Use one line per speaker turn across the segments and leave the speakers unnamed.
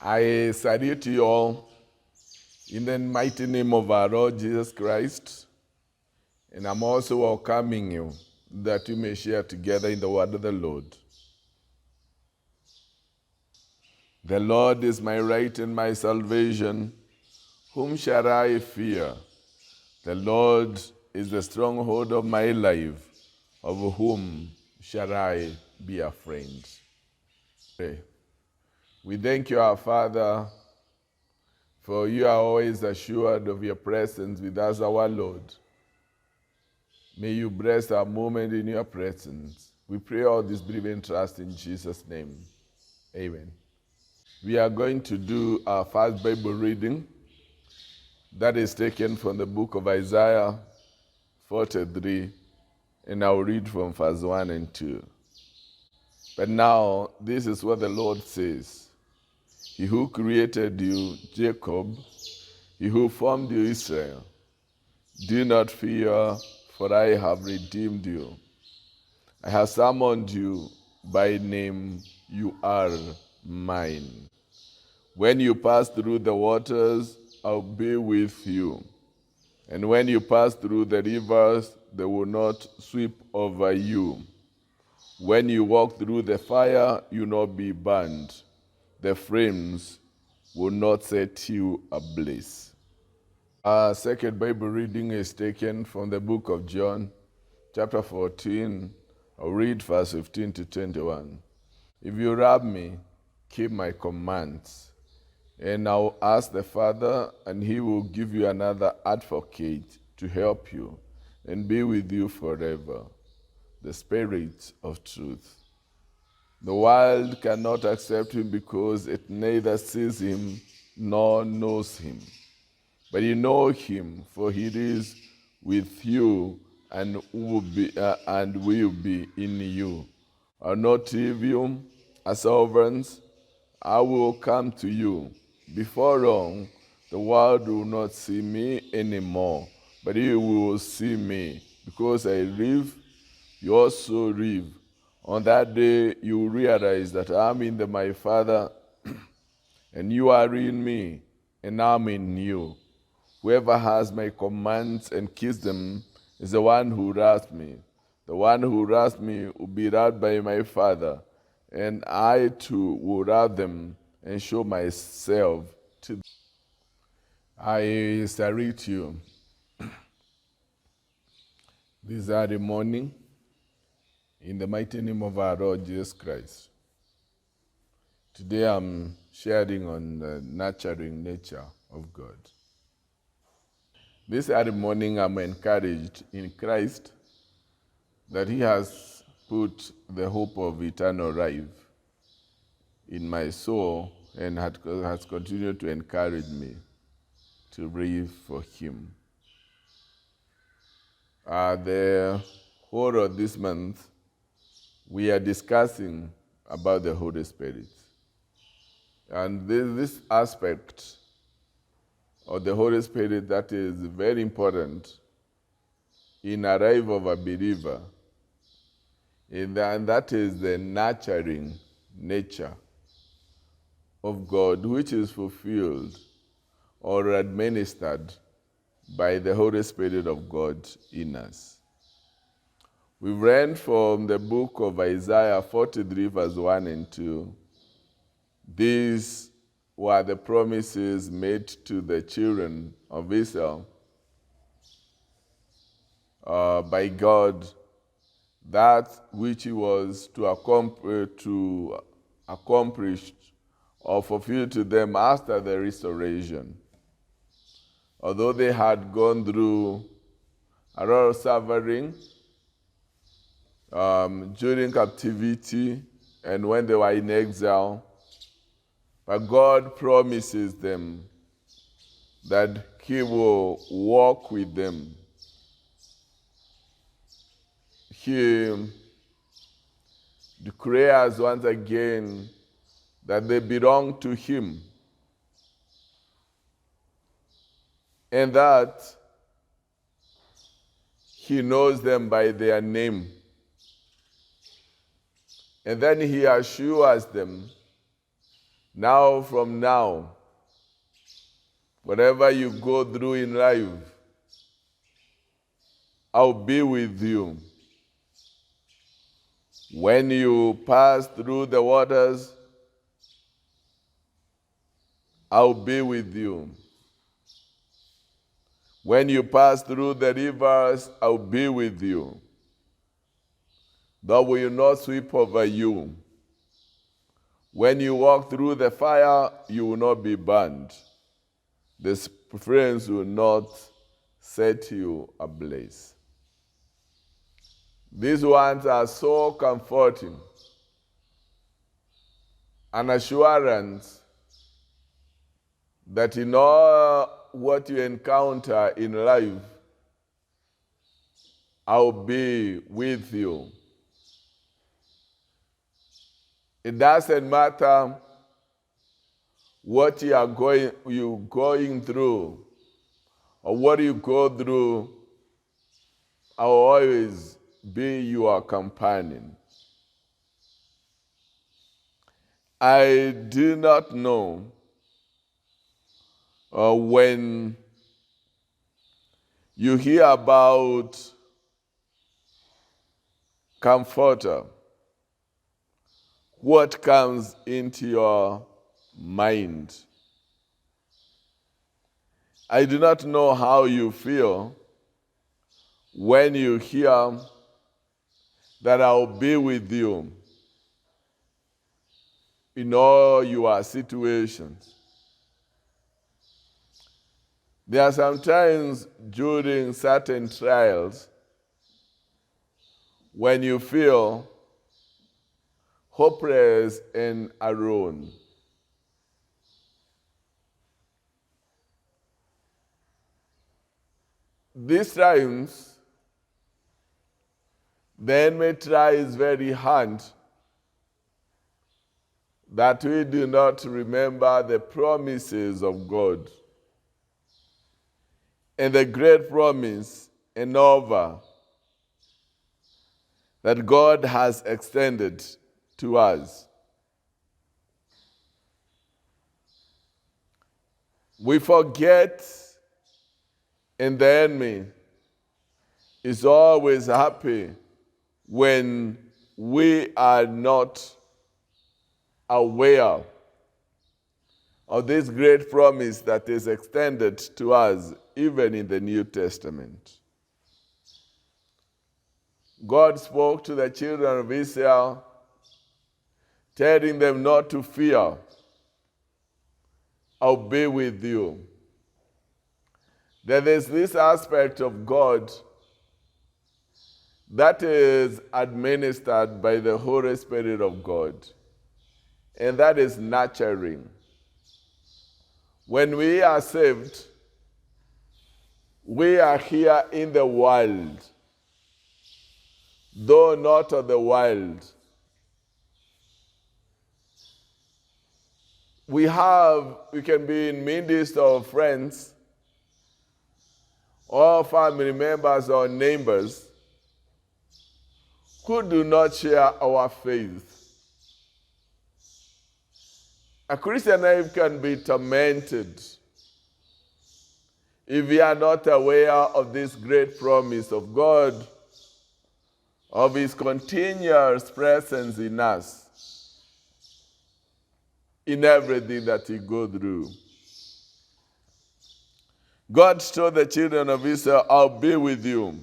I salute you all in the mighty name of our Lord Jesus Christ, and I'm also welcoming you that we may share together in the word of the Lord. The Lord is my right and my salvation. Whom shall I fear? The Lord is the stronghold of my life. Of whom shall I be afraid? Pray. We thank you, our Father, for you are always assured of your presence with us, our Lord. May you bless our moment in your presence. We pray all this believing trust in Jesus' name. Amen. We are going to do our first Bible reading. That is taken from the book of Isaiah 43, and I'll read from verse 1 and 2. But now, this is what the Lord says. He who created you, Jacob, he who formed you, Israel, do not fear, for I have redeemed you. I have summoned you by name, you are mine. When you pass through the waters, I'll be with you. And when you pass through the rivers, they will not sweep over you. When you walk through the fire, you will not be burned. The flames will not set you ablaze. Our second Bible reading is taken from the book of John, chapter 14. I'll read verse 15 to 21. If you love me, keep my commands. And I'll ask the Father, and he will give you another advocate to help you and be with you forever, the Spirit of truth. The world cannot accept him because it neither sees him nor knows him. But you know him, for he is with you and will be in you. I'll not leave you as orphans. I will come to you. Before long, the world will not see me anymore, but you will see me. Because I live, you also live. On that day, you will realize that I'm in my Father, and you are in me, and I'm in you. Whoever has my commands and keeps them is the one who loves me. The one who loves me will be loved by my Father, and I too will love them and show myself to them. I salute you this early morning in the mighty name of our Lord Jesus Christ. Today I'm sharing on the nurturing nature of God. This early morning I'm encouraged in Christ that he has put the hope of eternal life in my soul and has continued to encourage me to live for him. The whole of this month, we are discussing about the Holy Spirit. And this aspect of the Holy Spirit that is very important in the life of a believer, and that is the nurturing nature of God, which is fulfilled or administered by the Holy Spirit of God in us. We read from the book of Isaiah 43, verse 1 and 2. These were the promises made to the children of Israel by God, that which he was to accomplish or fulfill to them after the restoration. Although they had gone through a lot of suffering during captivity and when they were in exile, but God promises them that he will walk with them. He declares once again that they belong to him, and that he knows them by their name. And then he assures them Now, from now, whatever you go through in life, I'll be with you. When you pass through the waters, I'll be with you. When you pass through the rivers, I'll be with you. Thou will not sweep over you. When you walk through the fire, you will not be burned. The flames will not set you ablaze. These ones are so comforting. An assurance that in all what you encounter in life, I'll be with you. It doesn't matter what you're going through or what you go through, I'll always be your companion. I do not know when you hear about comforter, what comes into your mind. I do not know how you feel when you hear that I'll be with you in all your situations. There are some times during certain trials when you feel hopeless and alone. These times, the enemy tries very hard that we do not remember the promises of God. And the great promise and offer that God has extended to us. We forget, and the enemy is always happy when we are not aware of this great promise that is extended to us even in the New Testament. God spoke to the children of Israel, telling them not to fear. I'll be with you. There is this aspect of God that is administered by the Holy Spirit of God, and that is nurturing. When we are saved, we are here in the world, though not of the world. We can be in midst of friends, or family members or neighbors who do not share our faith. A Christian life can be tormented if we are not aware of this great promise of God, of His continuous presence in us, in everything that we go through. God told the children of Israel, I'll be with you.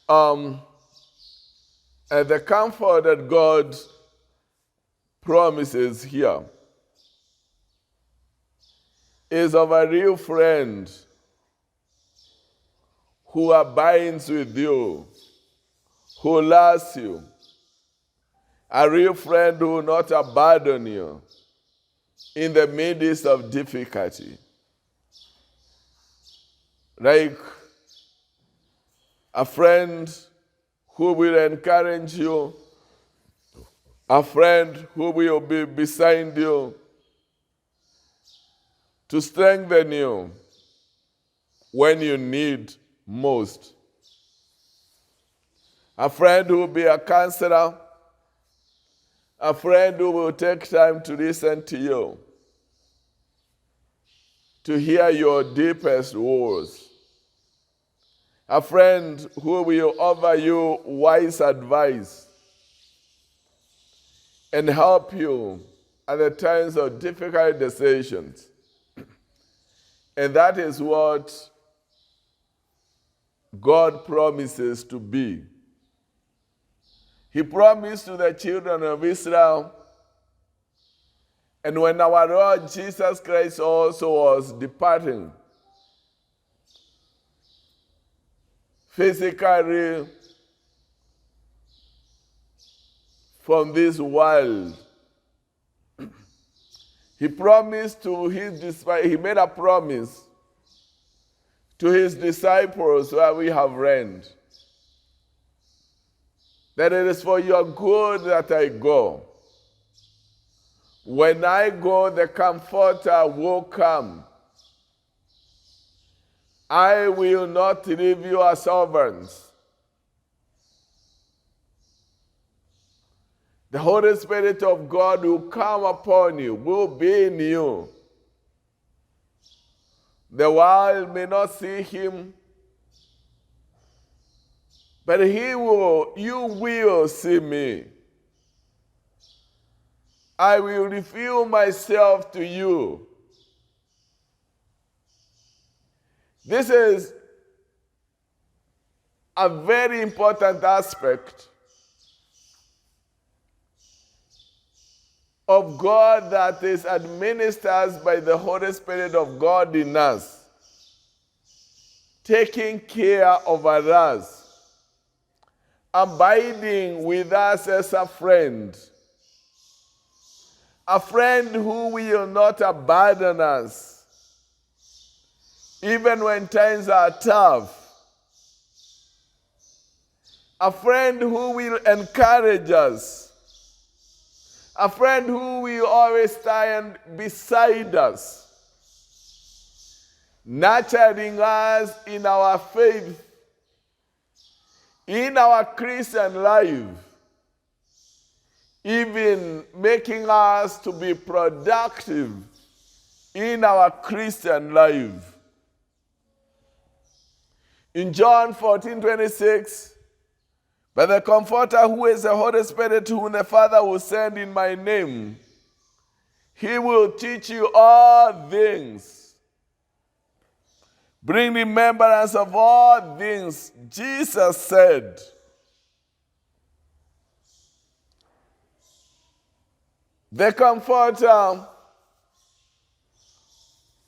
And the comfort that God promises here is of a real friend who abides with you, who loves you, a real friend who will not abandon you in the midst of difficulty. Like a friend who will encourage you, a friend who will be beside you to strengthen you when you need most. a friend who will be a counselor, a friend who will take time to listen to you, to hear your deepest woes, a friend who will offer you wise advice and help you at the times of difficult decisions. And that is what God promises to be. He promised to the children of Israel, and when our Lord Jesus Christ also was departing physically from this world, he promised to his disciples, he made a promise to his disciples where we have read, that it is for your good that I go. When I go, the Comforter will come. I will not leave you as orphans. The Holy Spirit of God will come upon you, will be in you. The world may not see him, but you will see me. I will reveal myself to you. This is a very important aspect of God that is administered by the Holy Spirit of God in us, taking care of us, abiding with us as a friend who will not abandon us, even when times are tough, a friend who will encourage us, a friend who will always stand beside us, nurturing us in our faith, in our Christian life, even making us to be productive in our Christian life. In John 14:26, but the Comforter, who is the Holy Spirit, whom the Father will send in my name, he will teach you all things, bring remembrance of all things Jesus said. The Comforter,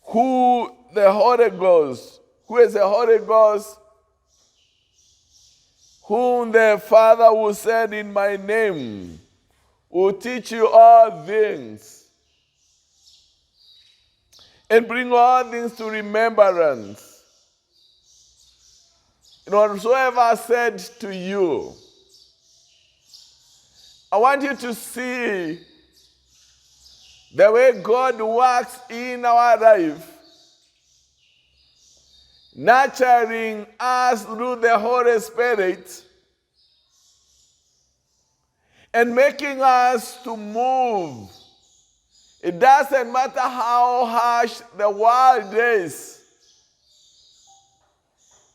who is the Holy Ghost, whom the Father will send in my name, will teach you all things and bring all things to remembrance. And whatsoever I said to you, I want you to see the way God works in our life, nurturing us through the Holy Spirit and making us to move. It doesn't matter how harsh the world is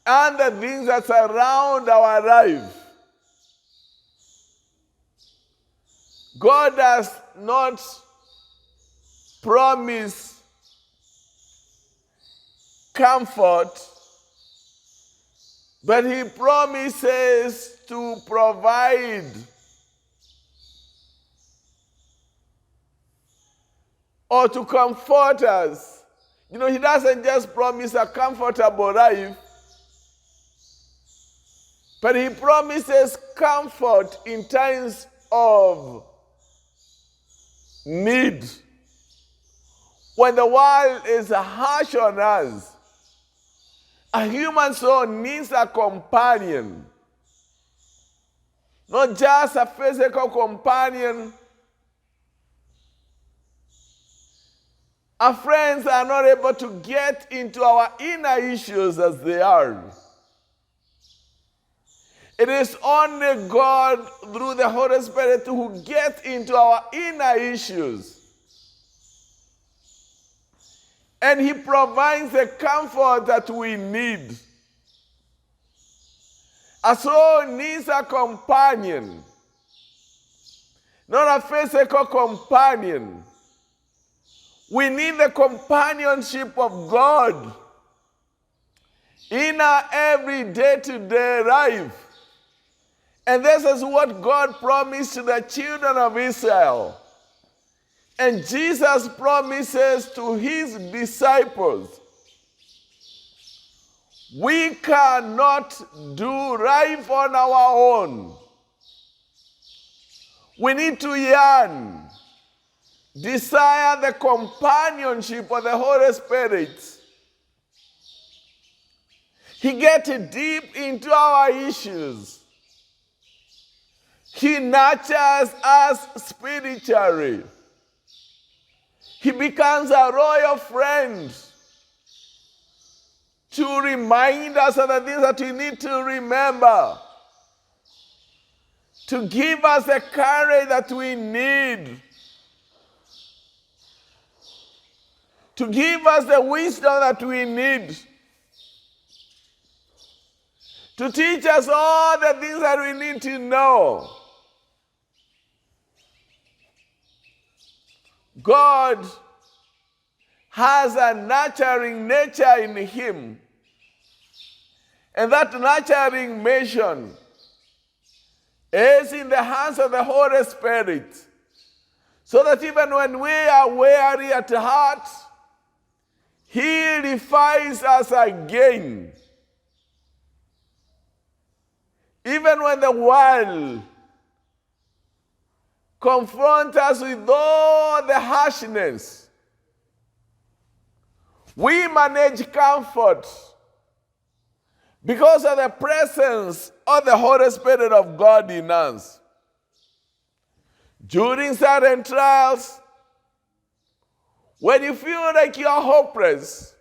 and the things that surround our life. God does not promise comfort, but he promises to provide or to comfort us. He doesn't just promise a comfortable life, but he promises comfort in times of need. When the world is harsh on us, a human soul needs a companion. Not just a physical companion. Our friends are not able to get into our inner issues as they are. It is only God through the Holy Spirit who gets into our inner issues. And he provides the comfort that we need. A soul needs a companion, not a physical companion. We need the companionship of God in our every day-to-day life. And this is what God promised to the children of Israel. And Jesus promises to his disciples. We cannot do life on our own. We need to yearn, desire the companionship of the Holy Spirit. He gets deep into our issues. He nurtures us spiritually. He becomes a royal friend to remind us of the things that we need to remember, to give us the courage that we need, to give us the wisdom that we need, to teach us all the things that we need to know. God has a nurturing nature in him. And that nurturing mission is in the hands of the Holy Spirit. So that even when we are weary at heart, he refines us again. Even when the world confronts us with all the harshness, we manage comfort because of the presence of the Holy Spirit of God in us. During certain trials, when you feel like you are hopeless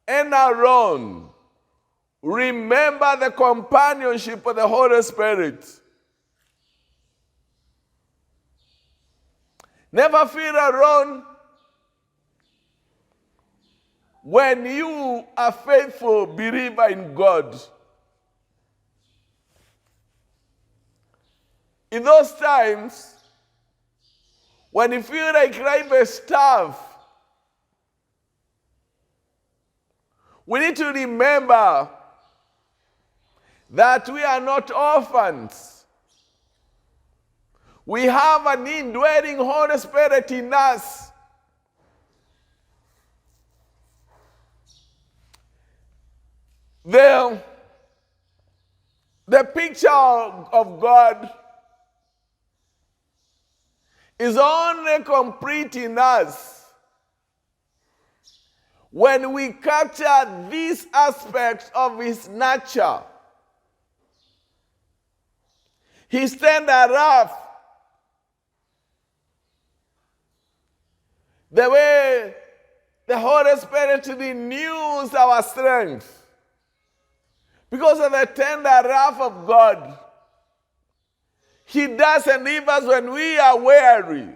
and alone, remember the companionship of the Holy Spirit. Never feel alone when you are faithful believer in God. In those times, when you feel like life is tough, we need to remember that we are not orphans. We have an indwelling Holy Spirit in us. The picture of God is only complete in us when we capture these aspects of his nature. His tender love, the way the Holy Spirit renews our strength because of the tender love of God. He doesn't leave us when we are weary.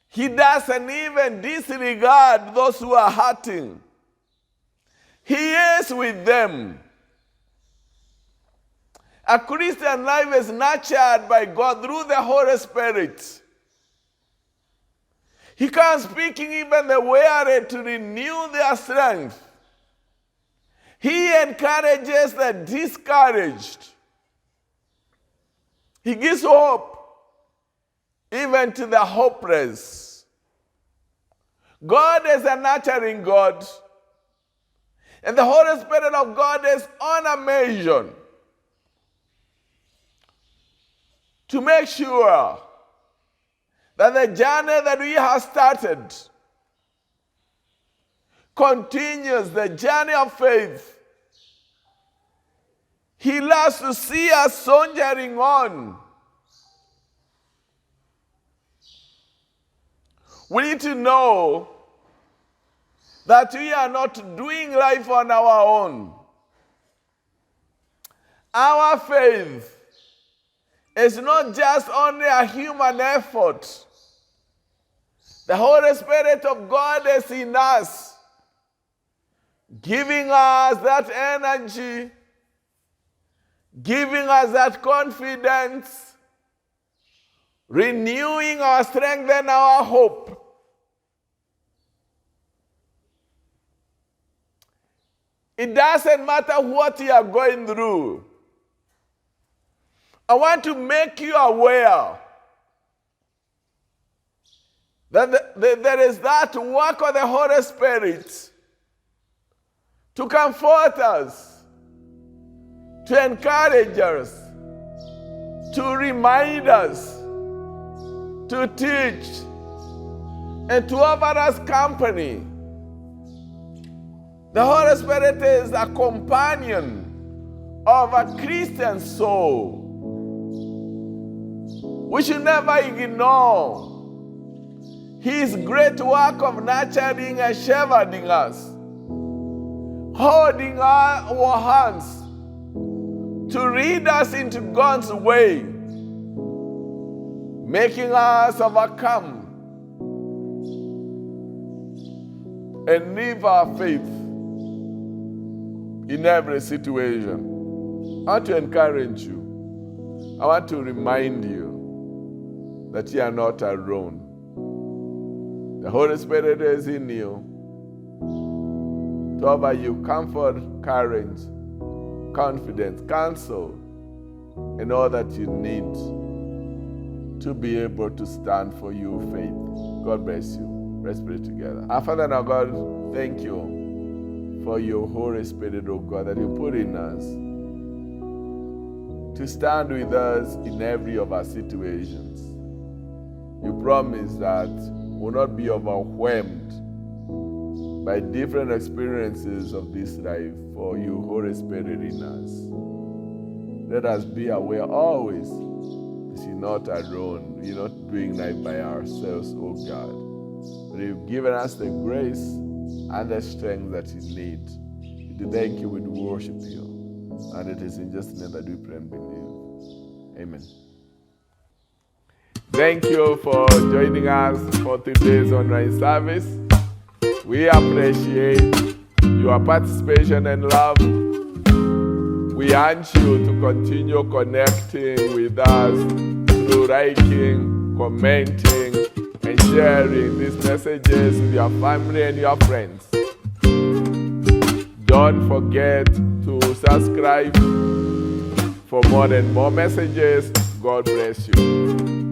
He doesn't even disregard those who are hurting. He is with them. A Christian life is nurtured by God through the Holy Spirit. He comes speaking even the weary to renew their strength. He encourages the discouraged. He gives hope even to the hopeless. God is a nurturing God. And the Holy Spirit of God is on a mission to make sure that the journey that we have started continues, the journey of faith. He loves to see us soldiering on. We need to know that we are not doing life on our own. our faith is not just only a human effort. The Holy Spirit of God is in us, giving us that energy, giving us that confidence, renewing our strength and our hope. It doesn't matter what you are going through. I want to make you aware that there is that work of the Holy Spirit to comfort us, to encourage us, to remind us, to teach, and to offer us company. The Holy Spirit is a companion of a Christian soul. We should never ignore His great work of nurturing and shepherding us, holding our hands to lead us into God's way, making us overcome and live our faith in every situation. I want to encourage you. I want to remind you that you are not alone. The Holy Spirit is in you to offer you comfort, courage, confidence, counsel, and all that you need to be able to stand for your faith. God bless you. Let's pray together. Our Father and our God, thank you for your Holy Spirit, oh God, that you put in us to stand with us in every of our situations. You promise that we'll not be overwhelmed by different experiences of this life, for your Holy Spirit in us. Let us be aware always that you're not alone. You're not doing life by ourselves, oh God. But you've given us the grace and the strength that you need. We do thank you, we do worship you. And it is in just the name that we pray and believe. Amen. Thank you for joining us for today's online service. We appreciate your participation and love. We urge you to continue connecting with us through liking, commenting, and sharing these messages with your family and your friends. Don't forget to subscribe for more and more messages. God bless you.